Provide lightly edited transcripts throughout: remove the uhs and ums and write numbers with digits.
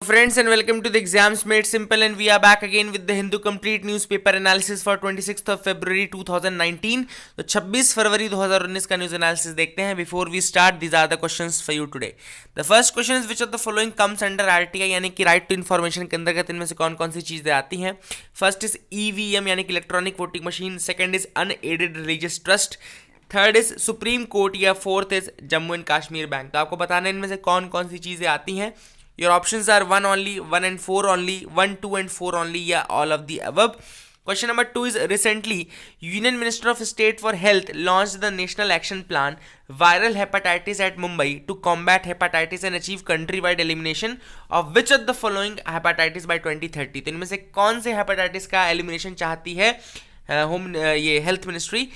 Friends and welcome to the exams made simple, and we are back again with the Hindu complete newspaper analysis for 26th of February 2019. तो 26 फरवरी 2019 का news analysis देखते हैं. Before we start, these are the questions for you today. The first question is which of the following comes under RTI यानी कि right to information के अंतर्गत इनमें से कौन कौन सी चीजें आती हैं. फर्स्ट इज EVM यानी कि electronic voting machine. Second is unaided religious trust. Third is supreme court या fourth is Jammu and Kashmir bank. तो आपको बताना है इनमें से कौन कौन सी चीजें आती हैं. Your options are 1 only, 1 and 4 only, 1, 2 and 4 only, yeah, all of the above. Question number 2 is recently Union Minister of State for Health launched the National Action Plan Viral Hepatitis at Mumbai to combat hepatitis and achieve countrywide elimination of which of the following hepatitis by 2030. तो इनमें से कौन से hepatitis का elimination चाहती है ये health ministry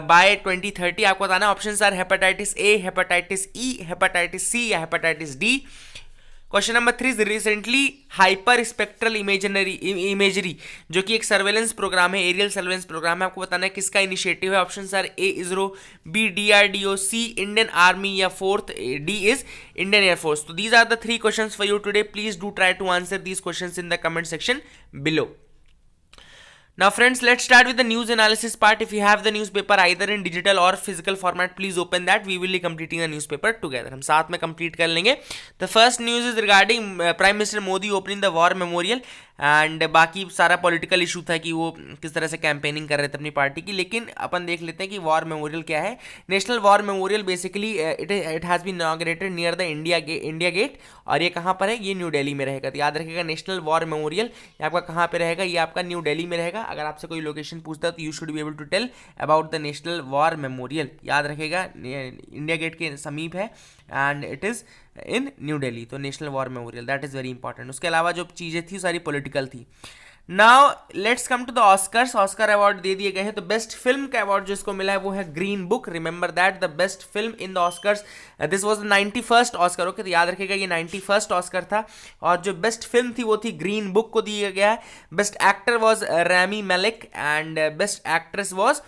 bye 2030. आपको बताना options are hepatitis A, hepatitis E, hepatitis C या hepatitis D. Question number 3 is recently hyper spectral imagery जो कि एक सर्वेलेंस प्रोग्राम है, एरियल सर्वेलेंस प्रोग्राम है. आपको बताना है किसका इनिशिएटिव है. Options are A ISRO, B DRDO, C Indian army या fourth D is Indian air force. तो these are the 3 questions for you today. Please do try to answer these questions in the comment section below. Now friends, let's start with the news analysis part. If you have the newspaper either in digital or physical format, please open that. We will be completing the newspaper together. हम साथ में complete कर लेंगे. The first news is regarding Prime Minister Modi opening the War Memorial. And बाकी सारा political issue था कि वो किस तरह से कैंपेनिंग कर रहे थे अपनी पार्टी की. लेकिन अपन देख लेते हैं कि वॉर मेमोरियल क्या है. National war memorial basically it has been inaugurated near the India Gate. और ये कहाँ पर है? ये न्यू दिल्ली में रहेगा. तो याद रखिएगा नेशनल वॉर मेमोरियल ये आपका कहाँ पे रहेगा? ये आपका न्यू दिल्ली में रहेगा. अगर आपसे कोई लोकेशन पूछता है तो you should be able to tell about the national war memorial. याद रखिएगा इंडिया गेट के समीप है and it is in New Delhi. तो national war memorial that is very important. उसके अलावा जो चीज़ें थी सारी पॉलिटिकल थी. Now let's come to the Oscars. Oscar award दे दिए गए हैं. तो बेस्ट फिल्म का अवार्ड जिसको मिला है वो है green book. Remember that the best film in the Oscars this was the 91st Oscar. Okay, तो याद रखिएगा ये 91st ऑस्कर था. और जो बेस्ट फिल्म थी वो थी ग्रीन बुक को दिया गया है. Best actor was Rami Malik and best actress was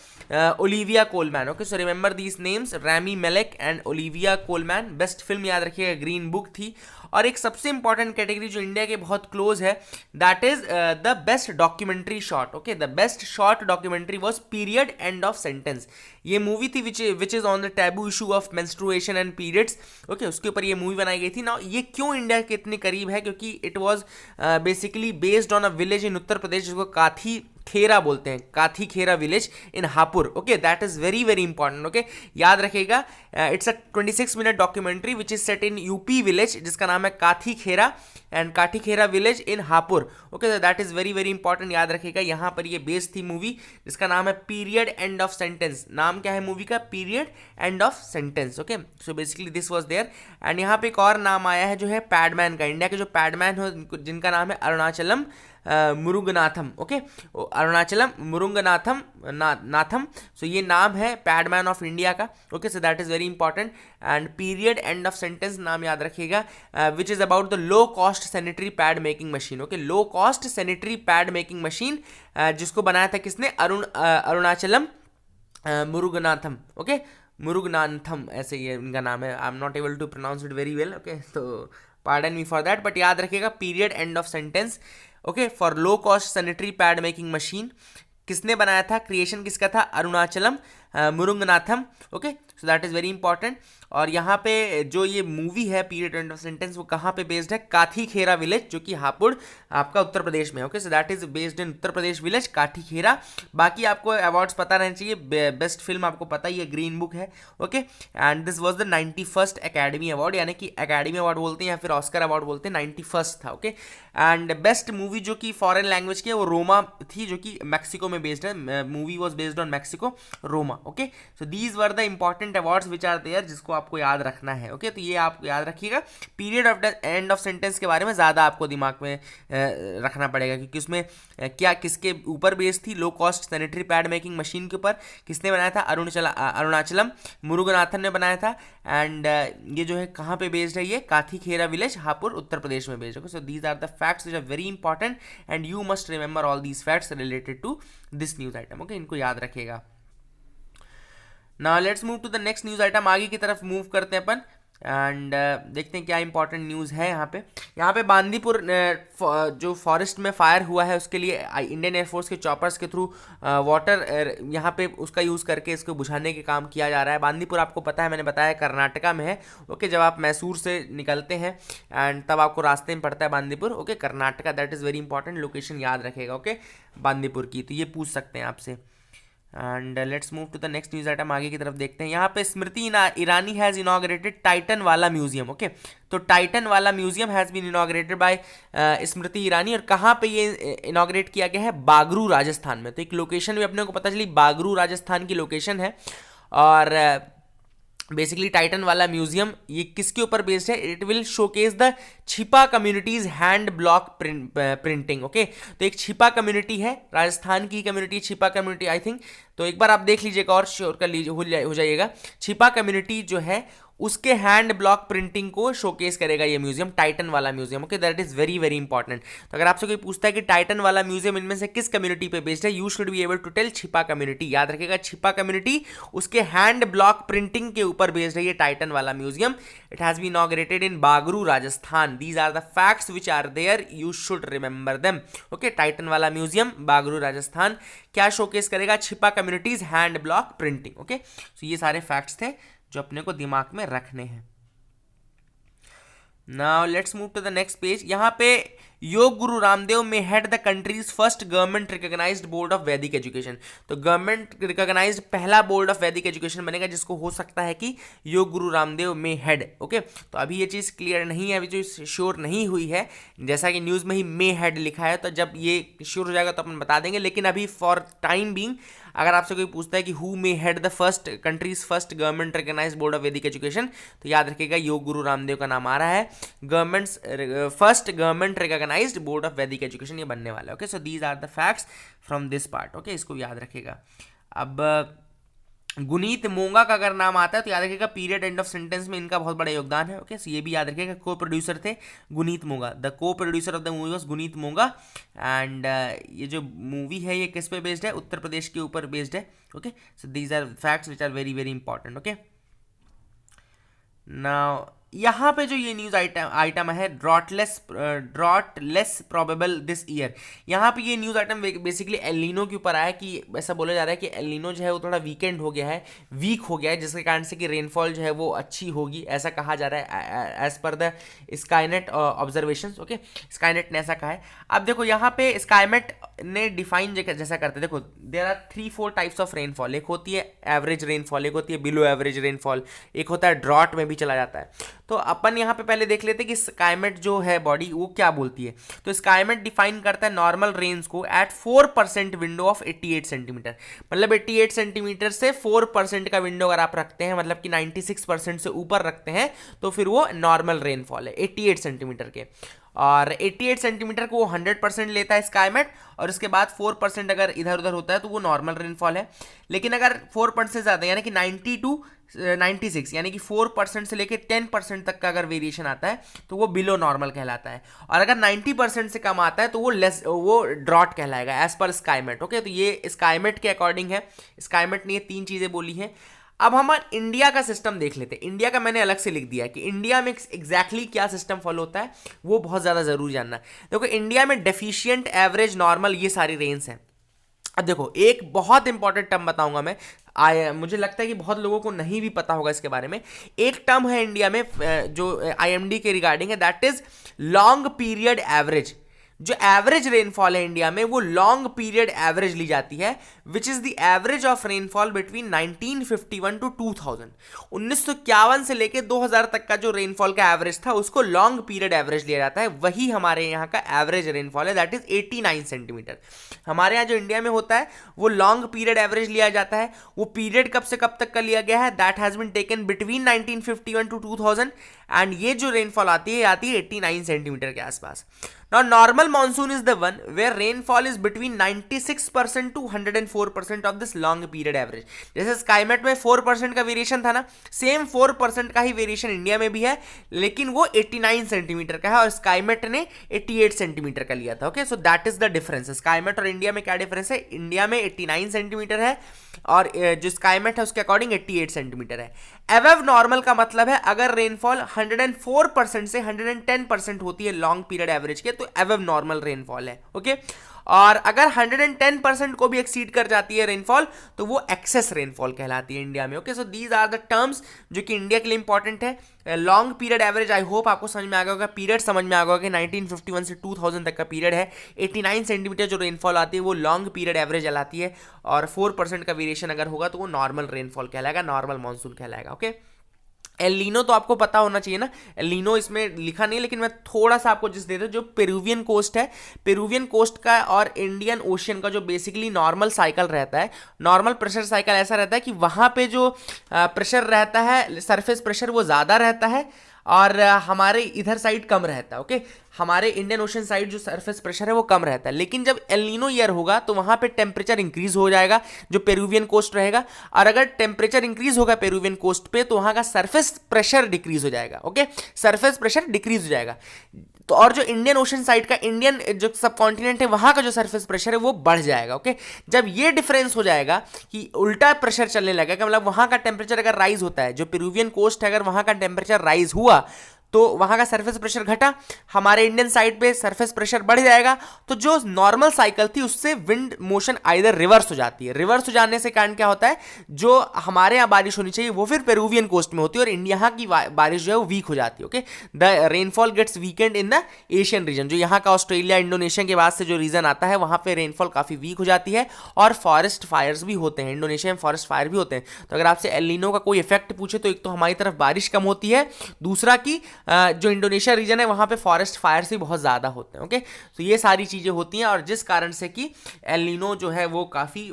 Olivia Coleman. Okay, so remember these names, Rami Malik and Olivia Coleman. Best film याद रखिएगा ग्रीन बुक थी. और एक सबसे इंपॉर्टेंट कैटेगरी जो इंडिया के बहुत क्लोज है that is the best documentary shot. Okay, the best short documentary was period end of sentence. ये मूवी थी which is on the taboo issue of menstruation and periods. Okay, उसके ऊपर ये movie बनाई गई थी. ना ये क्यों इंडिया के इतने करीब है? क्योंकि it was basically based on a village in Uttar Pradesh जिसको काथी खेरा बोलते हैं. Kathi Khera village in Hapur. Okay, that is very very important. Okay, याद रखिएगा it's a 26 minute documentary which is set in UP village जिसका नाम है Kathi Khera and Kathi Khera village in Hapur. Okay, that is very very important. याद रखिएगा यहाँ पर ये बेस्ड थी मूवी जिसका नाम है पीरियड एंड ऑफ सेंटेंस. नाम क्या है मूवी का? Period end of sentence. Okay, so basically this was there. And यहाँ पे एक और नाम आया है जो है पैडमैन का. इंडिया के जो पैडमैन हो जिनका नाम है अरुणाचलम मुरुगनाथम. ओके, अरुणाचलम मुरुगनाथम नाथम. सो ये नाम है पैडमैन ऑफ इंडिया का. Okay, so that is very important. And period end of sentence नाम याद रखिएगा which is about the low cost sanitary pad making machine. Okay, low cost sanitary pad making machine जिसको बनाया था किसने? अरुणाचलम मुरुगनाथम. ओके, मुरुगनाथम ऐसे ये इनका नाम है. I am not able to pronounce it very well. Okay, तो pardon me for that. But याद रखिएगा period end of sentence. Okay, for low cost sanitary pad making machine किसने बनाया था? क्रिएशन किसका था? Arunachalam Muruganantham. Okay, so that is very important. और यहाँ पे जो ये मूवी है पीरियड एंड ऑफ सेंटेंस वो कहाँ पे बेस्ड है? काठी खेरा विलेज जो कि हापुड़ आपका उत्तर प्रदेश में. Okay, so that is based in Uttar Pradesh village काठी खेरा. बाकी आपको अवार्ड्स पता रहना चाहिए. बेस्ट फिल्म आपको पता ही है ग्रीन बुक है. Okay, and this was the 91st academy award यानी कि एकेडमी अवार्ड बोलते हैं या फिर ऑस्कर अवार्ड बोलते हैं. 91st था. ओके, एंड बेस्ट मूवी जो कि फॉरेन लैंग्वेज की है वो रोमा थी जो कि मैक्सिको में बेस्ड है. Movie was based on Mexico, Roma. Okay, so these were the important awards which are there जिसको आपको याद रखना है. ओके, तो ये आप याद रखिएगा. Period of the end of sentence के बारे में ज़्यादा आपको दिमाग में रखना पड़ेगा क्योंकि उसमें क्या किसके ऊपर बेस्ड थी? लो cost sanitary pad making machine के ऊपर. किसने बनाया था? अरुणाचलम मुरुगनाथन ने बनाया था. एंड ये जो है कहाँ पे बेस्ड है? ये काथी खेरा विलेज हापुड़ उत्तर प्रदेश में based. Okay, so these are the facts which are very important and you must remember all these facts related to this news item. Okay, इनको याद रखिएगा. Now let's move to the next news item. आगे की तरफ move करते हैं अपन. And देखते हैं क्या इंपॉर्टेंट न्यूज़ है यहाँ पे बांदीपुर जो फॉरेस्ट में फायर हुआ है उसके लिए इंडियन एयरफोर्स के चॉपर्स के थ्रू वाटर यहाँ पे उसका यूज़ करके इसको बुझाने के काम किया जा रहा है। बांदीपुर आपको पता है, मैंने बताया कर्नाटका में है। ओके, जब आप मैसूर से निकलते हैं एंड तब आपको रास्ते में पड़ता है Bandipur. Okay, Karnataka, that is very important, location याद रखेगा। ओके, बांदीपुर की, तो ये पूछ सकते हैं आपसे। And let's move to the next news item, आगे की तरफ देखते हैं। यहाँ पे Smriti Irani has inaugurated Titan वाला म्यूजियम। ओके, तो टाइटन वाला museum has been inaugurated by Smriti Irani. और कहाँ पे ये इनॉग्रेट किया गया है? बागरू, राजस्थान में। तो एक लोकेशन भी अपने को पता चली, बागरू राजस्थान की लोकेशन है। और बेसिकली टाइटन वाला म्यूजियम ये किसके ऊपर बेस्ड है? इट विल शोकेस द छिपा communities hand block printing. Okay, तो एक छिपा कम्युनिटी है, राजस्थान की कम्युनिटी, छिपा कम्युनिटी आई थिंक। तो एक बार आप देख लीजिएगा और श्योर कर लीजिए, हो जाइएगा। छिपा कम्युनिटी जो है उसके हैंड ब्लॉक प्रिंटिंग को शोकेस करेगा ये म्यूजियम, टाइटन वाला museum. Okay, that is very very important. तो अगर आपसे कोई पूछता है कि टाइटन वाला म्यूजियम इनमें से किस कम्युनिटी पे बेस्ड है, you should be able to tell Chhipa community. याद रखिएगा, छिपा कम्युनिटी, उसके हैंड ब्लॉक प्रिंटिंग के ऊपर बेस्ड है ये टाइटन वाला museum. It has been inaugurated in Bagru, Rajasthan. These are the facts which are there, you should remember them. Okay, Titan वाला म्यूजियम, बागरू, राजस्थान, क्या शोकेस करेगा? Chhipa communities hand block printing. Okay, तो ये सारे फैक्ट्स थे जो अपने को दिमाग में रखने हैं। Now let's move to the next page. यहाँ पे yog guru Ramdev may head the country's first government recognised board of Vedic education. तो गवर्नमेंट रिकॉग्नाइज्ड पहला बोर्ड ऑफ वैदिक एजुकेशन बनेगा जिसको हो सकता है कि योग guru Ramdev may head. Okay, तो अभी ये चीज़ क्लियर नहीं है, अभी जो श्योर नहीं हुई है, जैसा कि न्यूज़ में ही मे हेड लिखा है। तो जब ये श्योर हो जाएगा तो अपन बता देंगे। लेकिन अभी फॉर टाइम बीइंग अगर आपसे कोई पूछता है कि who may head the first country's first government recognised board of Vedic education, तो याद रखिएगा योग गुरु रामदेव का नाम आ रहा है। Government's first government recognised board of Vedic education ये बनने वाला है। Okay, so these are the facts from this part. Okay, इसको याद रखिएगा। अब गुनीत मोंगा का अगर नाम आता है तो याद रखिएगा पीरियड एंड ऑफ सेंटेंस में इनका बहुत बड़ा योगदान है। ओके, सो ये भी याद रखिएगा, को प्रोड्यूसर थे गुनीत मोंगा। द को producer of the movie was Guneet Monga. And ये जो मूवी है ये किस पे बेस्ड है? उत्तर प्रदेश के ऊपर बेस्ड है। Okay, so these are facts which are very very important. Okay, now यहाँ पे जो ये न्यूज आइटम है, ड्रॉटलेस प्रोबेबल दिस ईयर। यहाँ पे ये न्यूज आइटम बेसिकली एलिनो के ऊपर आया कि ऐसा बोला जा रहा है कि एलिनो जो है वो थोड़ा वीकेंड हो गया है, वीक हो गया है, जिसके कारण से कि रेनफॉल जो है वो अच्छी होगी, ऐसा कहा जा रहा है as per the Skynet observation. Okay, Skynet ने ऐसा कहा है। अब देखो यहाँ पे स्काईनेट ने डिफाइन जैसा करते हैं, देखो there are 3-4 types of rainfall. एक होती है एवरेज रेनफॉल, एक होती है बिलो एवरेज रेनफॉल, एक होता है ड्रॉट में भी चला जाता है। तो अपन यहाँ पे पहले देख लेते हैं कि स्काईमेट जो है बॉडी वो क्या बोलती है। तो स्काईमेट डिफाइन करता है नॉर्मल रेंज को एट 4% विंडो ऑफ 88 सेंटीमीटर। मतलब 88 सेंटीमीटर से 4% का विंडो अगर आप रखते हैं, मतलब कि 96% से ऊपर रखते हैं, तो फिर वो नॉर्मल रेनफॉल है 88 सेंटीमीटर के। और 88 सेंटीमीटर को वो 100% लेता है स्काईमेट, और उसके बाद 4% अगर इधर उधर होता है तो वो नॉर्मल रेनफॉल है। लेकिन अगर 4% से ज़्यादा यानी कि 90 to 96 यानी कि 4% से लेकर 10% तक का अगर वेरिएशन आता है तो वो बिलो नॉर्मल कहलाता है। और अगर 90% से कम आता है तो वो ड्रॉट कहलाएगा एज पर स्काईमेट। ओके, तो ये स्काईमेट के अकॉर्डिंग है। स्काईमेट ने ये 3 चीज़ें बोली हैं। अब हम इंडिया का सिस्टम देख लेते हैं। इंडिया का मैंने अलग से लिख दिया है कि इंडिया में एग्जैक्टली क्या सिस्टम फॉलो होता है, वो बहुत ज़्यादा ज़रूरी जानना। देखो इंडिया में डेफिशिएंट, एवरेज, नॉर्मल ये सारी रेंज हैं। अब देखो एक बहुत इंपॉर्टेंट टर्म बताऊंगा मैं, मुझे लगता है कि बहुत लोगों को नहीं भी पता होगा इसके बारे में। एक टर्म है इंडिया में जो IMD के रिगार्डिंग है, that is long period average. जो एवरेज रेनफॉल है इंडिया में वो लॉन्ग पीरियड एवरेज ली जाती है, which is the average of rainfall between 1951 to 2000। 1951 से लेके 2000 तक का जो रेनफॉल का एवरेज था उसको लॉन्ग पीरियड एवरेज लिया जाता है। वही हमारे यहाँ का एवरेज रेनफॉल है, दैट इज 89 सेंटीमीटर। हमारे यहाँ जो इंडिया में होता है वो लॉन्ग पीरियड एवरेज लिया जाता है। वो पीरियड कब से कब तक का लिया गया है? That has been taken between 1951 to 2000। And ये जो रेनफॉल आती है 89 सेंटीमीटर के आसपास। Now normal monsoon is the one where rainfall is between 96% to 104% of this long period average। जैसे स्काईमेट में 4% का वेरिएशन था ना, सेम 4% का ही वेरिएशन इंडिया में भी है, लेकिन वो 89 सेंटीमीटर का है और स्काईमेट ने 88 सेंटीमीटर का लिया था। Okay, so that is the difference. Skymet और इंडिया में क्या डिफरेंस है? इंडिया में 89 सेंटीमीटर है और जो स्काईमेट है उसके अकॉर्डिंग 88 सेंटीमीटर है। एवव नॉर्मल का मतलब है अगर रेनफॉल 104% से 110% होती है लॉन्ग पीरियड एवरेज के, तो एवव नॉर्मल रेनफॉल है। ओके, और अगर 110% को भी एक्सीड कर जाती है रेनफॉल तो वो एक्सेस रेनफॉल कहलाती है इंडिया में। Okay, so these are the terms जो कि इंडिया के लिए इंपॉर्टेंट है। Long period average, I hope आपको समझ में आ गया होगा, पीरियड समझ में आ गया होगा कि 1951 से 2000 तक का पीरियड है। 89 सेंटीमीटर जो रेनफॉल आती है वो लॉन्ग पीरियड एवरेज कहलाती है, और 4% का वेरिएशन अगर होगा तो वो नॉर्मल रेनफॉल कहलाएगा, नॉर्मल मानसून कहलाएगा। ओके, एल नीनो तो आपको पता होना चाहिए ना, एल नीनो इसमें लिखा नहीं, लेकिन मैं थोड़ा सा आपको जिस देता हूं, जो पेरुवियन कोस्ट है, पेरुवियन कोस्ट का और इंडियन ओशियन का जो बेसिकली नॉर्मल साइकिल रहता है, नॉर्मल प्रेशर साइकिल ऐसा रहता है कि वहां पे जो प्रेशर रहता है, सरफेस प्रेशर वो ज़्यादा रहता है और हमारे इधर साइड कम रहता है। ओके, हमारे इंडियन ओशन साइड जो सरफेस प्रेशर है वो कम रहता है, लेकिन जब एल नीनो ईयर होगा तो वहां पे टेम्परेचर इंक्रीज हो जाएगा जो पेरुवियन कोस्ट रहेगा, और अगर टेम्परेचर इंक्रीज होगा पेरुवियन कोस्ट पे तो वहां का सरफेस प्रेशर डिक्रीज हो जाएगा। ओके, सरफेस प्रेशर डिक्रीज हो जाएगा, तो और जो इंडियन ओशन साइड का, इंडियन जो सब कॉन्टिनेंट है वहां का जो सरफेस प्रेशर है वो बढ़ जाएगा। ओके, जब ये डिफरेंस हो जाएगा कि उल्टा प्रेशर चलने लगेगा, मतलब वहां का टेम्परेचर अगर राइज होता है, जो पेरुवियन कोस्ट है अगर वहां का टेम्परेचर राइज हुआ तो वहां का सरफेस प्रेशर घटा, हमारे इंडियन साइड पे सरफेस प्रेशर बढ़ जाएगा, तो जो नॉर्मल साइकिल थी उससे विंड मोशन आइदर रिवर्स हो जाती है। रिवर्स हो जाने से कारण क्या होता है, जो हमारे यहाँ बारिश होनी चाहिए वो फिर पेरुवियन कोस्ट में होती है और यहाँ की बारिश जो है वो वीक हो जाती है। Okay, the rainfall gets weakened in the Asian region, जो यहाँ का ऑस्ट्रेलिया इंडोनेशिया के बाद से जो रीजन आता है वहां पे रेनफॉल काफी वीक हो जाती है, और फॉरेस्ट फायर्स भी होते हैं, इंडोनेशिया में फॉरेस्ट फायर भी होते हैं। तो अगर आपसे एल नीनो का कोई इफेक्ट पूछे तो एक तो हमारी तरफ बारिश कम होती है, दूसरा की जो इंडोनेशिया रीजन है वहां पे फॉरेस्ट फायर्स भी बहुत ज्यादा होते हैं। ओके, तो ये सारी चीजें होती हैं, और जिस कारण से कि एल नीनो जो है वो काफी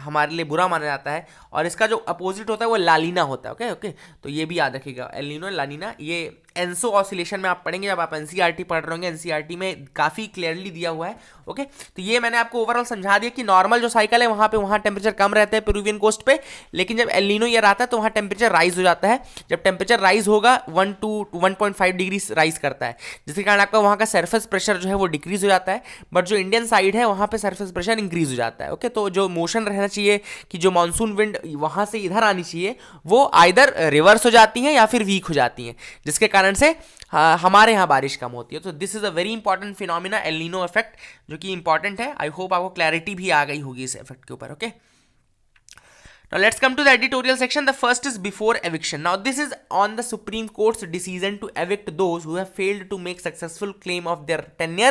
हमारे लिए बुरा माना जाता है, और इसका जो अपोजिट होता है वो लालीना होता है। ओके ओके, तो ये भी याद रखिएगा, एल नीनो लानीना, ये एनसो ऑसिलेशन में आप पढ़ेंगे जब आप एनसीईआरटी पढ़ रहे होंगे, एनसीईआरटी में काफी क्लियरली दिया हुआ है। ओके, तो ये मैंने आपको ओवरऑल समझा दिया कि नॉर्मल जो साइकिल है वहां टेम्परेचर कम रहता है पेरुवियन कोस्ट पे, लेकिन जब एल नीनो ईयर आता है तो वहां टेम्परेचर राइज हो जाता है। जब टेम्परेचर राइज होगा 1 to 1.5 डिग्री राइज करता है, जिसके कारण आपका वहां का सरफेस प्रेशर जो है वो डिक्रीज हो जाता है, बट जो इंडियन साइड है वहां पे सरफेस प्रेशर इंक्रीज हो जाता है। ओके, तो जो मोशन रहना चाहिए कि जो मानसून विंड वहां से इधर आनी चाहिए वो आइदर रिवर्स हो जाती है या फिर वीक हो जाती है, जिसके कारण से हमारे यहाँ बारिश कम होती है। तो this is a very important phenomena, El Nino effect, जो कि इंपॉर्टेंट है। आई होप आपको क्लैरिटी भी आ गई होगी इस इफेक्ट के ऊपर। Okay, now let's come to the editorial section. The first is before eviction. Now this is on the Supreme Court's decision to evict those who have failed to make successful claim of their tenure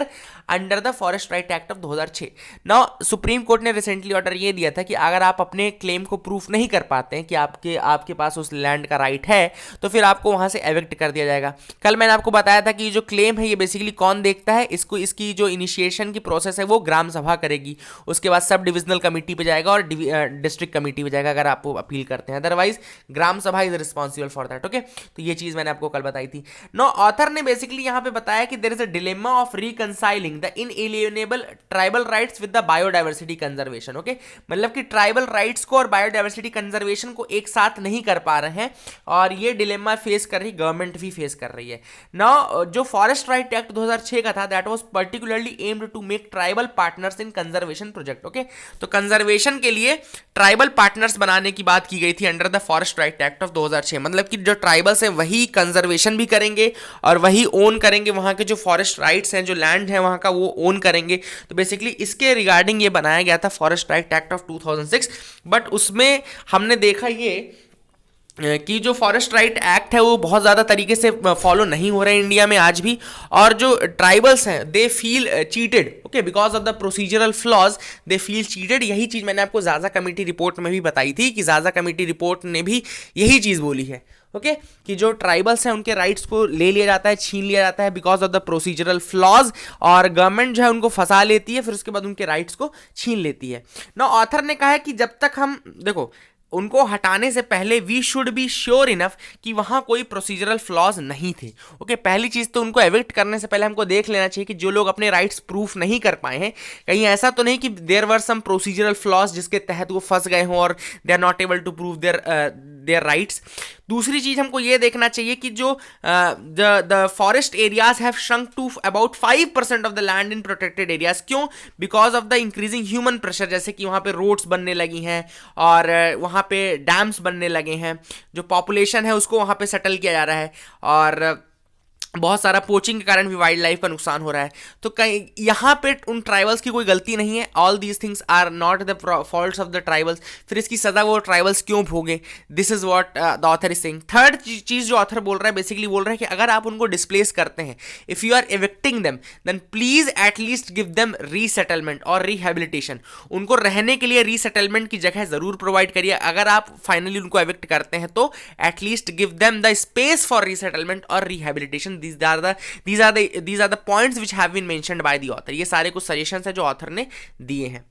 under the Forest Right Act of 2006. Now Supreme Court ने recently order ये दिया था कि अगर आप अपने claim को proof नहीं कर पाते हैं कि आपके पास उस land का right है, तो फिर आपको वहाँ से evict कर दिया जाएगा। कल मैंने आपको बताया था कि ये जो claim है ये basically कौन देखता है, इसकी जो initiation की process है वो ग्राम सभा करेगी, उसके बाद सब डिविजनल कमेटी पे जाएगा और डिस्ट्रिक्ट कमेटी पे जाएगा अगर आप अपील करते हैं, अदरवाइज ग्राम सभा is responsible for that. Okay, तो ये चीज मैंने आपको कल बताई थी। नो ऑथर ने बेसिकली यहां पे बताया कि there is a dilemma of reconciling the inalienable tribal rights with the biodiversity conservation. Okay, मतलब कि ट्राइबल राइट्स को और बायोडायवर्सिटी कंजर्वेशन को एक साथ नहीं कर पा रहे हैं, और ये डिलेमा फेस कर रही, गवर्नमेंट भी फेस कर रही है। नाउ जो फॉरेस्ट राइट एक्ट 2006 का था, that was particularly aimed to make tribal partners in conservation project. Okay, तो कंजर्वेशन के लिए ट्राइबल पार्टनर्स बनाने की बात की गई थी under the forest right act of 2006। मतलब कि जो ट्राइबल्स हैं वही कंजर्वेशन भी करेंगे और वही ओन करेंगे, वहां के जो फॉरेस्ट राइट्स हैं, जो लैंड है वहां का वो ओन करेंगे। तो बेसिकली इसके रिगार्डिंग ये बनाया गया था forest right act of 2006, but उसमें हमने देखा ये कि जो फॉरेस्ट राइट एक्ट है वो बहुत ज़्यादा तरीके से फॉलो नहीं हो रहा है इंडिया में आज भी, और जो ट्राइबल्स हैं they feel cheated. Okay, because of the procedural flaws they feel cheated. यही चीज़ मैंने आपको ज़ाज़ा कमेटी रिपोर्ट में भी बताई थी कि ज़ाज़ा कमेटी रिपोर्ट ने भी यही चीज़ बोली है। ओके, कि जो ट्राइबल्स हैं उनके राइट्स को ले लिया जाता है, छीन लिया जाता है because of the procedural flaws, और गवर्नमेंट जो है उनको फंसा लेती है, फिर उसके बाद उनके राइट्स को छीन लेती है। ना ऑथर ने कहा है कि जब तक हम देखो उनको हटाने से पहले we should be sure enough कि वहाँ कोई प्रोसीजरल फ्लॉज नहीं थे। ओके, पहली चीज़ तो उनको एविक्ट करने से पहले हमको देख लेना चाहिए कि जो लोग अपने राइट्स प्रूफ नहीं कर पाए हैं, कहीं ऐसा तो नहीं कि there were some procedural flaws जिसके तहत वो फंस गए हों और they are not able to prove their rights. दूसरी चीज़ हमको ये देखना चाहिए कि जो the forest areas have shrunk to about 5% of the land in protected areas. क्यों? Because of the increasing human pressure, जैसे कि वहाँ पे रोड्स बनने लगी हैं और वहाँ वहाँ पे डैम्स बनने लगे हैं, जो पॉपुलेशन है उसको वहाँ पे सेटल किया जा रहा है, और बहुत सारा पोचिंग के कारण भी वाइल्ड लाइफ का नुकसान हो रहा है। तो कहीं यहाँ पे उन ट्राइबल्स की कोई गलती नहीं है, all these things are not the faults of the tribals. फिर इसकी सजा वो ट्राइबल्स क्यों भोगे, this is what the author is saying. Third चीज जो ऑथर बोल रहा है, बेसिकली बोल रहा है कि अगर आप उनको डिस्प्लेस करते हैं, if you are evicting them, then please at least give them resettlement और रिहेबिलिटेशन। उनको रहने के लिए रीसेटलमेंट की जगह जरूर प्रोवाइड करिए। अगर आप फाइनली उनको एविक्ट करते हैं तो at least give them the space for resettlement और rehabilitation. These are the points which have been mentioned by the author। ये सारे कुछ सजेशंस है जो ऑथर ने दिए हैं।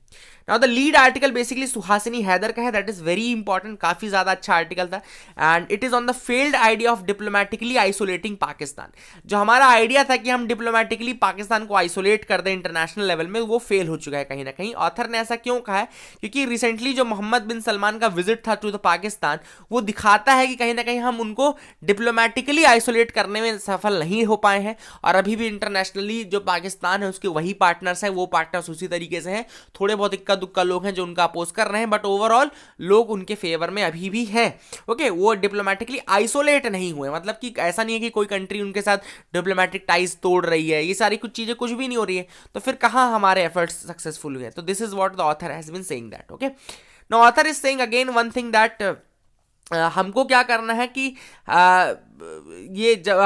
Now the lead article basically Suhasini Haider का है, that is very important, काफी ज्यादा अच्छा आर्टिकल था, and it is on the failed idea of diplomatically isolating Pakistan. जो हमारा आइडिया था कि हम डिप्लोमेटिकली पाकिस्तान को आइसोलेट कर दें इंटरनेशनल लेवल में, वो फेल हो चुका है कहीं ना कहीं। ऑथर ने ऐसा क्यों कहा है, क्योंकि रिसेंटली जो मोहम्मद बिन सलमान का विजिट था टू द पाकिस्तान, वो दिखाता है कि कहीं ना कहीं हम उनको डिप्लोमेटिकली आइसोलेट करने में सफल नहीं हो पाए हैं, और अभी भी इंटरनेशनली जो पाकिस्तान है उसके वही पार्टनर्स हैं, वो पार्टनर्स उसी तरीके से हैं। थोड़े बहुत इक्का दुक्का लोग हैं जो उनका अपोज कर रहे हैं, बट ओवरऑल लोग उनके फेवर में अभी भी हैं। ओके, वो डिप्लोमेटिकली आइसोलेट नहीं हुए, मतलब कि ऐसा नहीं है कि कोई कंट्री उनके साथ डिप्लोमेटिक टाइज तोड़ रही है, ये सारी कुछ चीजें कुछ भी नहीं हो रही है, तो फिर कहां हमारे एफर्ट्स सक्सेसफुल हुए। तो this is what the author has been saying that. Okay, now author is saying again one thing that हमको क्या करना है कि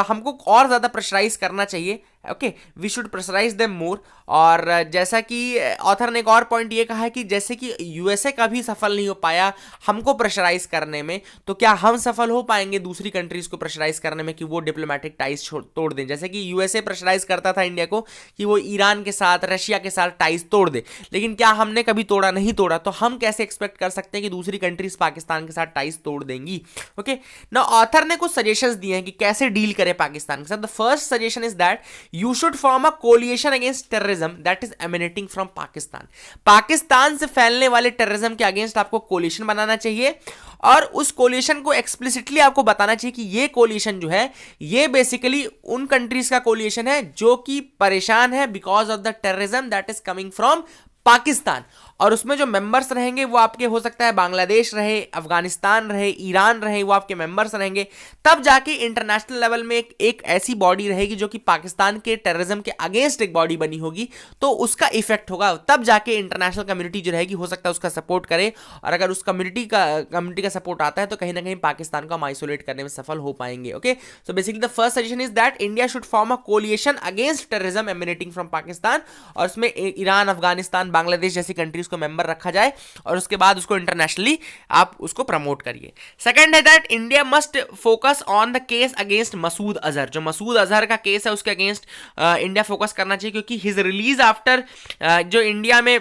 हमको और ज़्यादा प्रेशराइज करना चाहिए। Okay, we should pressurise them more. और जैसा कि ऑथर ने एक और पॉइंट ये कहा है कि जैसे कि यूएसए कभी सफल नहीं हो पाया हमको प्रेशराइज करने में, तो क्या हम सफल हो पाएंगे दूसरी कंट्रीज को प्रेशराइज करने में कि वो डिप्लोमेटिक टाइज तोड़ दें। जैसे कि यूएसए प्रेशराइज करता था इंडिया को कि वो ईरान के साथ, रशिया के साथ टाइज तोड़ दे, लेकिन क्या हमने कभी तोड़ा, नहीं तोड़ा, तो हम कैसे एक्सपेक्ट कर सकते हैं कि दूसरी कंट्रीज पाकिस्तान के साथ टाइज तोड़ देंगी। ओके, ना ऑथर ने कुछ सजेशंस दिए हैं कि कैसे डील करें पाकिस्तान के साथ। The first suggestion is that you should form a coalition against terrorism that is emanating from Pakistan. Pakistan से फैलने वाले टेररिज्म के अगेंस्ट आपको कोलिएशन बनाना चाहिए, और उस कोलिएशन को एक्सप्लिसिटली आपको बताना चाहिए कि ये कोलिएशन जो है ये बेसिकली उन कंट्रीज का कोलिएशन है जो कि परेशान है because of the terrorism that is coming from Pakistan. और उसमें जो मेंबर्स रहेंगे वो आपके हो सकता है बांग्लादेश रहे, अफगानिस्तान रहे, ईरान रहे, वो आपके मेंबर्स रहेंगे। तब जाके इंटरनेशनल लेवल में एक ऐसी बॉडी रहेगी जो कि पाकिस्तान के टेररिज्म के अगेंस्ट एक बॉडी बनी होगी, तो उसका इफेक्ट होगा। तब जाके इंटरनेशनल कम्युनिटी जो रहेगी हो सकता है उसका सपोर्ट करे, और अगर उस कम्युनिटी का सपोर्ट आता है तो कहीं ना कहीं पाकिस्तान को हम आइसोलेट करने में सफल हो पाएंगे। Okay, so basically the first suggestion is that India should form a coalition against terrorism emanating from Pakistan, और उसमें ईरान, अफगानिस्तान, बांग्लादेश जैसी कंट्रीज को मेंबर रखा जाए, और उसके बाद उसको इंटरनेशनली आप उसको प्रमोट करिए। सेकंड है that India must focus on the case against Masood Azhar. जो मसूद अजहर का केस है उसके अगेंस्ट इंडिया फोकस करना चाहिए, क्योंकि हिज रिलीज आफ्टर जो इंडिया में